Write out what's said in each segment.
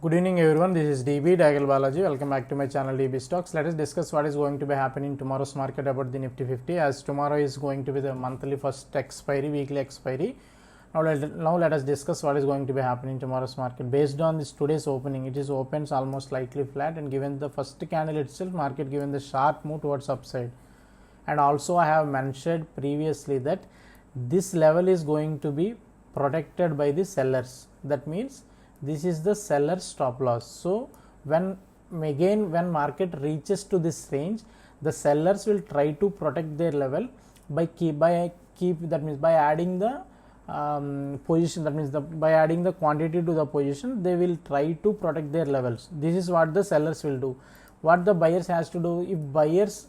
Good evening everyone, this is by-DEGALA-BALAJI. Welcome back to my channel DB Stocks. Let us discuss what is going to be happening in tomorrow's market about the Nifty 50, as tomorrow is going to be the monthly first expiry, weekly expiry. Now let us discuss what is going to be happening in tomorrow's market. Based on this today's opening, it is opens almost slightly flat, and given the first candle itself, market given the sharp move towards upside. And also I have mentioned previously that this level is going to be protected by the sellers. That means this is the seller stop loss. So when market reaches to this range, the sellers will try to protect their level by adding the position. That means by adding the quantity to the position, they will try to protect their levels. This is what the sellers will do. What the buyers has to do, if buyers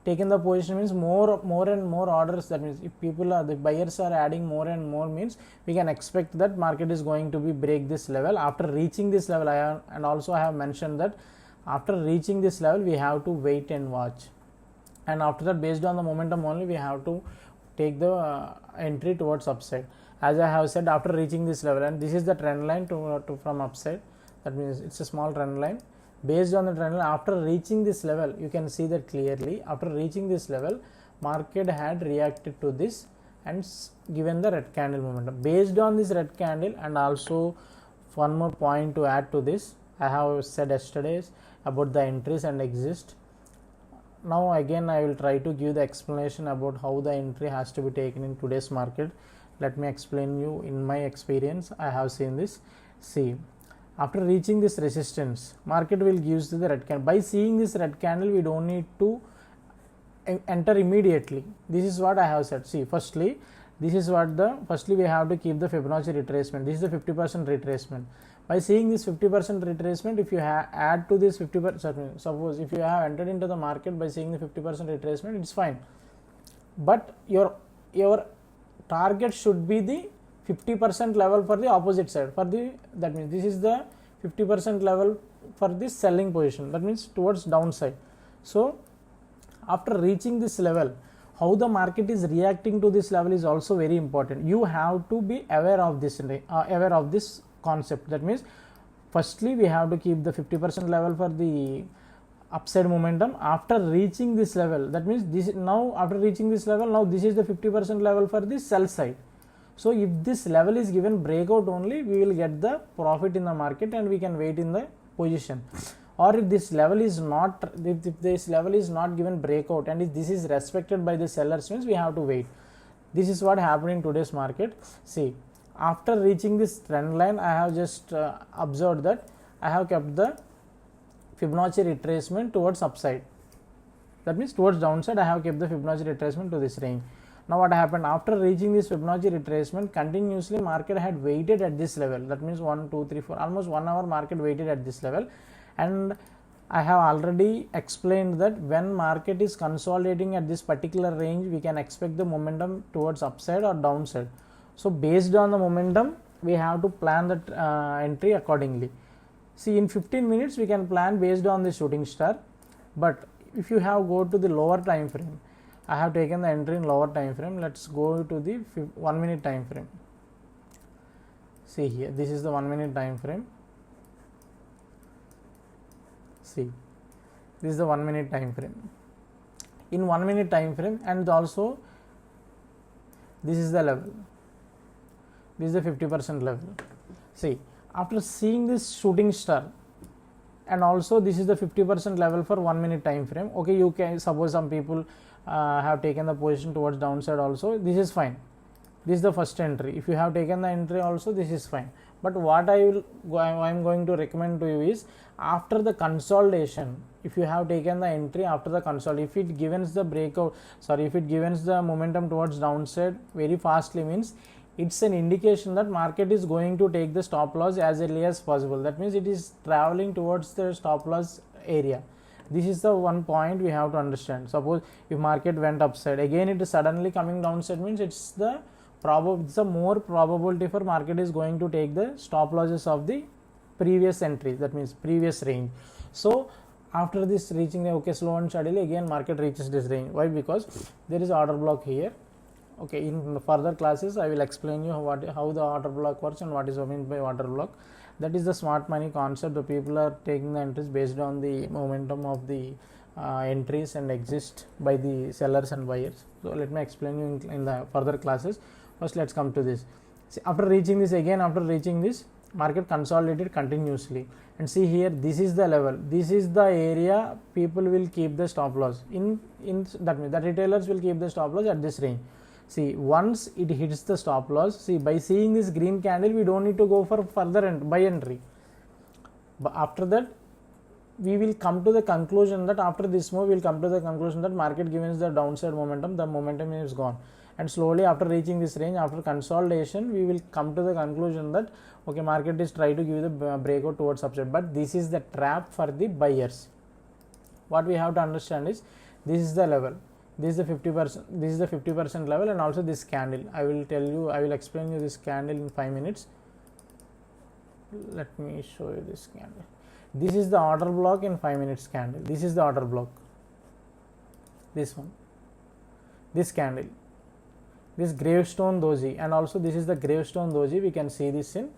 taken the position, means more and more orders. That means if the buyers are adding more and more, means we can expect that market is going to be break this level. After reaching this level, I have mentioned that after reaching this level we have to wait and watch, and after that, based on the momentum only, we have to take the entry towards upside. As I have said, after reaching this level, and this is the trend line from upside, that means it's a small trend line. Based on the trend line, after reaching this level, you can see that clearly. After reaching this level, market had reacted to this and given the red candle momentum. Based on this red candle, and also one more point to add to this, I have said yesterday about the entries and exits. Now again I will try to give the explanation about how the entry has to be taken in today's market. Let me explain you. In my experience, I have seen this. See, after reaching this resistance, market will give the red candle. By seeing this red candle, we don't need to enter immediately. This is what I have said. See, firstly we have to keep the Fibonacci retracement. This is the 50% retracement. By seeing this 50% retracement, if you add to this 50%, suppose if you have entered into the market by seeing the 50% retracement, it's fine, but your target should be the 50% level for the opposite side. That means this is the 50% level for this selling position, that means towards downside. So after reaching this level, how the market is reacting to this level is also very important. You have to be aware of this concept. That means firstly we have to keep the 50% level for the upside momentum. After reaching this level, that means after reaching this level, now this is the 50% level for the sell side. So if this level is given breakout only, we will get the profit in the market and we can wait in the position. Or if this level is not given breakout and if this is respected by the sellers, means we have to wait. This is what happened in today's market. See, after reaching this trend line, I have just observed that I have kept the Fibonacci retracement towards upside. That means towards downside, I have kept the Fibonacci retracement to this range. Now what happened, after reaching this Fibonacci retracement, continuously market had waited at this level. That means 1, 2, 3, 4, almost 1 hour market waited at this level. And I have already explained that when market is consolidating at this particular range, we can expect the momentum towards upside or downside. So based on the momentum, we have to plan that entry accordingly. See, in 15 minutes we can plan based on the shooting star, but if you have go to the lower time frame, I have taken the entry in lower time frame. Let's go to the 1 minute time frame. See here, this is the 1 minute time frame. See, this is the 1 minute time frame. In 1 minute time frame, and also this is the level. This is the 50% level. See, after seeing this shooting star, and also this is the 50% level for 1 minute time frame. Okay, you can suppose some people have taken the position towards downside also. This is fine. This is the first entry. If you have taken the entry also, this is fine. But what I am going to recommend to you is, after the consolidation, if you have taken the entry after the consolidation, if it gives the momentum towards downside very fastly, means it's an indication that market is going to take the stop loss as early as possible. That means it is traveling towards the stop loss area. This is the one point we have to understand. Suppose if market went upside, again it is suddenly coming downside, means it's the more probability for market is going to take the stop losses of the previous entry, that means previous range. So after this reaching the slow and steadily, again market reaches this range. Why? Because there is order block here. Okay, in further classes I will explain you how the order block works and what is meant by order block. That is the smart money concept. The people are taking the entries based on the momentum of the entries and exist by the sellers and buyers. So let me explain you in the further classes. First let's come to this. See, after reaching this, market consolidated continuously, and see here, this is the level, this is the area people will keep the stop loss in that means the retailers will keep the stop loss at this range. See, once it hits the stop loss, see, by seeing this green candle, we don't need to go for further buy entry, but after that we will come to the conclusion that after this move we will come to the conclusion that market given the downside momentum, the momentum is gone, and slowly after reaching this range, after consolidation, we will come to the conclusion that okay, market is trying to give the breakout towards upside, but this is the trap for the buyers. What we have to understand is, this is the level, this is the 50%, this is the 50% level, and also this candle. I will explain you this candle in 5 minutes. Let me show you this candle. This is the order block in 5 minutes candle. This is the order block, this one, this candle, this gravestone doji, and also this is the gravestone doji. We can see this in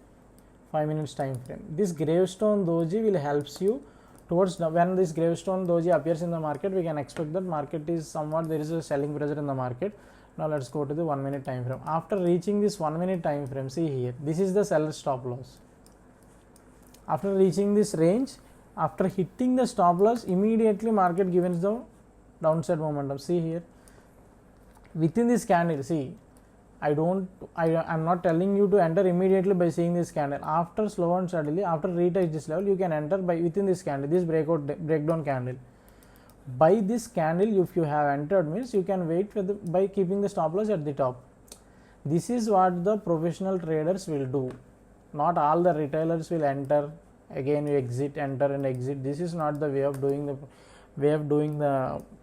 5 minutes time frame. This gravestone doji will helps you towards when this gravestone doji appears in the market, we can expect that market is somewhat, there is a selling pressure in the market. Now let's go to the 1 minute time frame. After reaching this 1 minute time frame, see here, this is the seller stop loss. After reaching this range, after hitting the stop loss, immediately market gives the downside momentum. See here, within this candle, see, I am not telling you to enter immediately by seeing this candle. After slow and steadily, after retouch this level, you can enter by within this candle, this breakdown candle. By this candle, if you have entered, means you can wait for by keeping the stop loss at the top. This is what the professional traders will do. Not all the retailers will enter, again you exit, enter and exit. This is not the way of doing the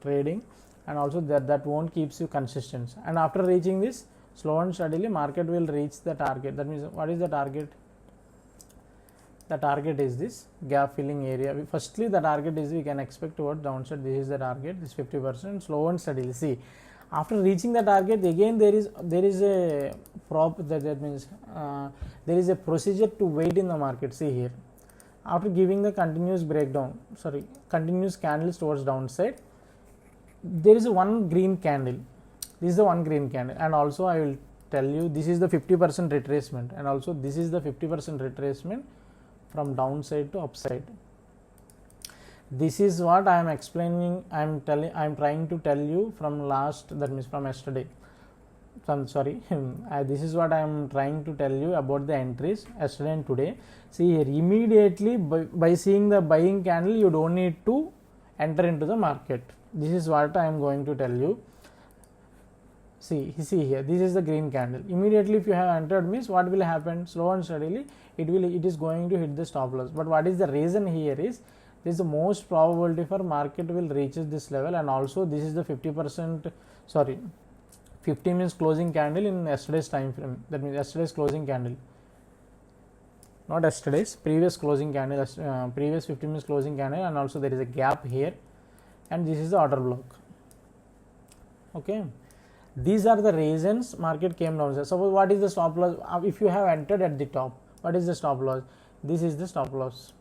trading, and also that won't keeps you consistent. And after reaching this, slow and steadily, market will reach the target. That means, what is the target? The target is this gap filling area. Firstly, the target is, we can expect towards downside. This is the target, this 50%, slow and steadily. See, after reaching the target, again there is a that means there is a procedure to wait in the market. See here, after giving the continuous candles towards downside, there is one green candle. This is the one green candle, and also I will tell you, this is the 50% retracement, and also this is the 50% retracement from downside to upside. This is what I am explaining. I am trying to tell you from last, that means from yesterday. This is what I am trying to tell you about the entries yesterday and today. See here, immediately by seeing the buying candle, you don't need to enter into the market. This is what I am going to tell you. See here, this is the green candle. Immediately if you have entered, means what will happen? Slow and steadily, it is going to hit the stop loss. But what is the reason here is, this is the most probability for market will reach this level, and also this is the 50%, 50 means closing candle in yesterday's time frame. That means yesterday's closing candle, not yesterday's, previous closing candle, previous 50 means closing candle, and also there is a gap here, and this is the order block. Okay, these are the reasons market came down. Suppose, what is the stop loss? If you have entered at the top, what is the stop loss? This is the stop loss.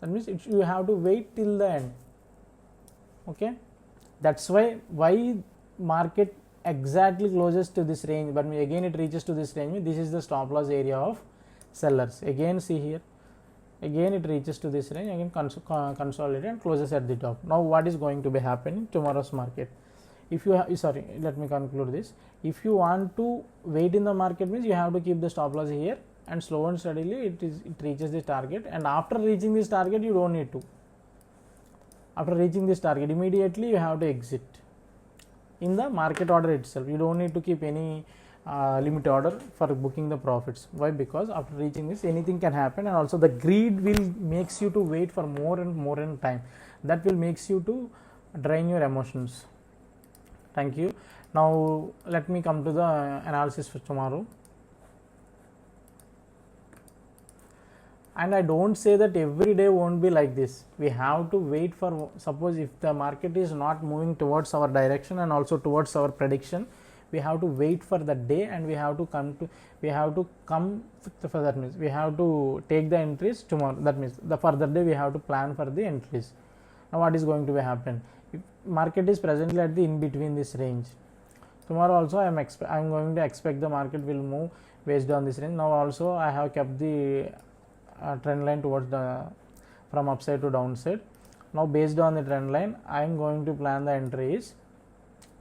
That means you have to wait till the end. Okay, that's why market exactly closes to this range, but again it reaches to this range. This is the stop loss area of sellers. Again see here, again it reaches to this range, again consolidate and closes at the top. Now what is going to be happening tomorrow's market? If you let me conclude this. If you want to wait in the market, means you have to keep the stop loss here, and slow and steadily it reaches this target, and after reaching this target, you don't need to. After reaching this target, immediately you have to exit in the market order itself. You don't need to keep any limit order for booking the profits. Why? Because after reaching this, anything can happen, and also the greed will makes you to wait for more and more in time. That will makes you to drain your emotions. Thank you. Now let me come to the analysis for tomorrow. And I don't say that every day won't be like this. We have to wait for, suppose if the market is not moving towards our direction and also towards our prediction, we have to wait for the day, and we have to come for that means we have to take the entries tomorrow. That means the further day we have to plan for the entries. Now what is going to be happen? If market is presently at the in between this range, tomorrow also I am going to expect the market will move based on this range. Now also I have kept the trend line towards the from upside to downside. Now based on the trend line, I am going to plan the entries.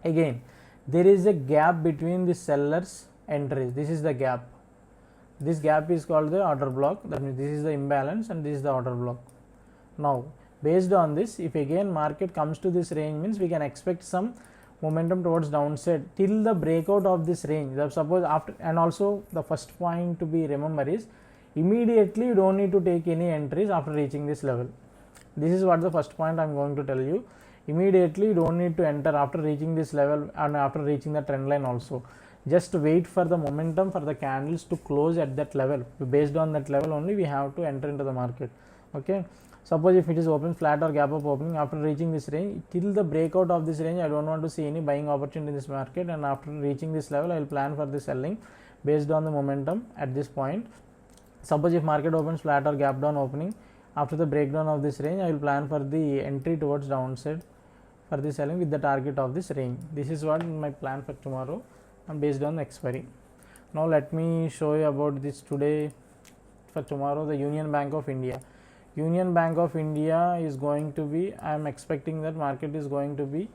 Again, there is a gap between the sellers entries. This is the gap. This gap is called the order block. That means this is the imbalance and this is the order block. Now based on this, if again market comes to this range, means we can expect some momentum towards downside till the breakout of this range. Suppose after, and also the first point to be remember is immediately you don't need to take any entries after reaching this level. This is what the first point I am going to tell you. Immediately you don't need to enter after reaching this level and after reaching the trend line also. Just wait for the momentum for the candles to close at that level. Based on that level only we have to enter into the market. Okay. Suppose if it is open flat or gap up opening after reaching this range, till the breakout of this range I don't want to see any buying opportunity in this market, and after reaching this level I will plan for the selling based on the momentum at this point. Suppose if market opens flat or gap down opening after the breakdown of this range, I will plan for the entry towards downside for the selling with the target of this range. This is what my plan for tomorrow and based on the expiry. Now let me show you about this today. For tomorrow, the Union Bank of India. Union Bank of India is going to be, I am expecting that market is going to be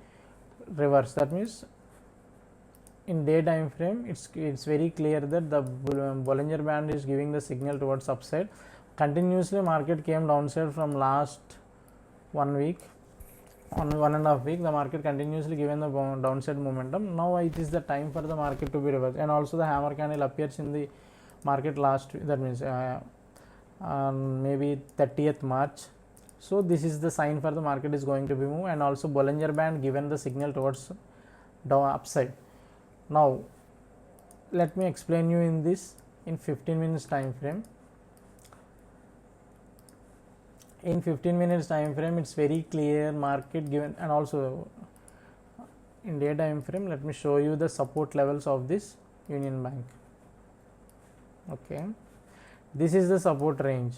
reverse. That means in day time frame, it's very clear that the Bollinger Band is giving the signal towards upside. Continuously market came downside from last 1 week, 1.5 week. The market continuously given the downside momentum. Now it is the time for the market to be reversed, and also the hammer candle appears in the market last week. That means maybe 30th March. So this is the sign for the market is going to be moved, and also Bollinger Band given the signal towards upside. Now let me explain you in this in 15 minutes time frame. In 15 minutes time frame, it's very clear market given, and also in day time frame, let me show you the support levels of this Union Bank. Okay, this is the support range.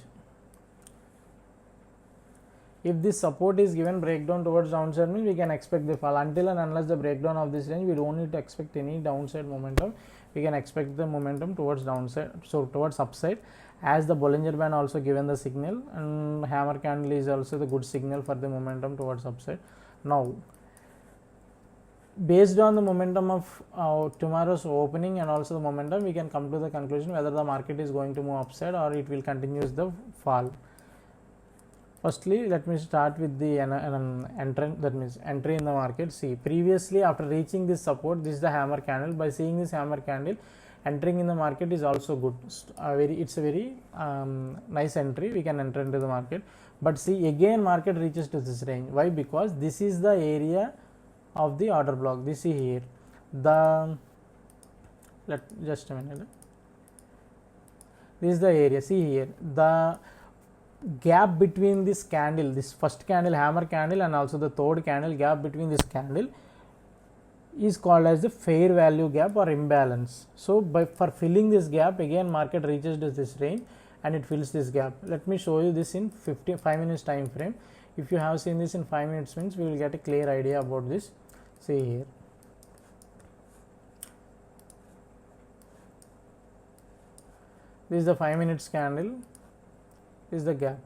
If this support is given breakdown towards downside, means we can expect the fall. Until and unless the breakdown of this range, we don't need to expect any downside momentum. We can expect the momentum towards downside, so towards upside, as the Bollinger Band also given the signal, and hammer candle is also the good signal for the momentum towards upside. Now based on the momentum of tomorrow's opening and also the momentum, we can come to the conclusion whether the market is going to move upside or it will continue the fall. Firstly, let me start with the entrance, that means entry in the market. See, previously after reaching this support, this is the hammer candle. By seeing this hammer candle, entering in the market is also good. It's a very nice entry. We can enter into the market. But see, again market reaches to this range. Why? Because this is the area of the order block. This is here. Just a minute. This is the area. See here, the gap between this candle, this first candle, hammer candle, and also the third candle, gap between this candle is called as the fair value gap or imbalance. So for filling this gap, again market reaches to this range and it fills this gap. Let me show you this in 5 minutes time frame. If you have seen this in 5 minutes, means we will get a clear idea about this. See here, this is the 5 minutes candle, this is the gap.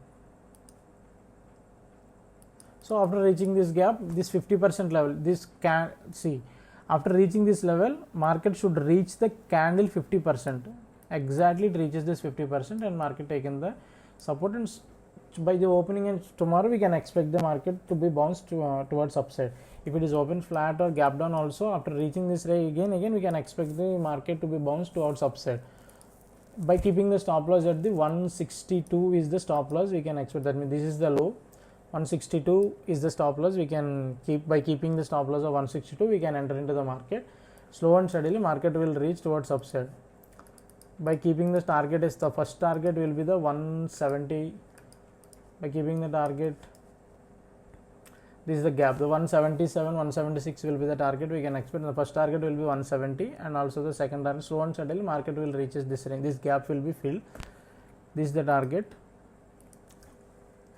So after reaching this gap, this 50% level, this can see, after reaching this level, market should reach the candle 50%. Exactly, it reaches this 50% and market taken the support, and by the opening and tomorrow we can expect the market to be bounced towards upside. If it is open flat or gap down also, after reaching this range, again we can expect the market to be bounced towards upside. By keeping the stop loss at the 162 is the stop loss, we can expect that means this is the low. 162 is the stop loss. We can keep, by keeping the stop loss of 162, we can enter into the market. Slow and steadily market will reach towards upside. By keeping the target, is the first target will be the 170. By keeping the target, This is the gap. The 177, 176 will be the target. We can expect the first target will be 170, and also the second target. Slow and steadily market will reaches this range. This gap will be filled. This is the target.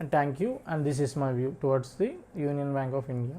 And thank you. And this is my view towards the Union Bank of India.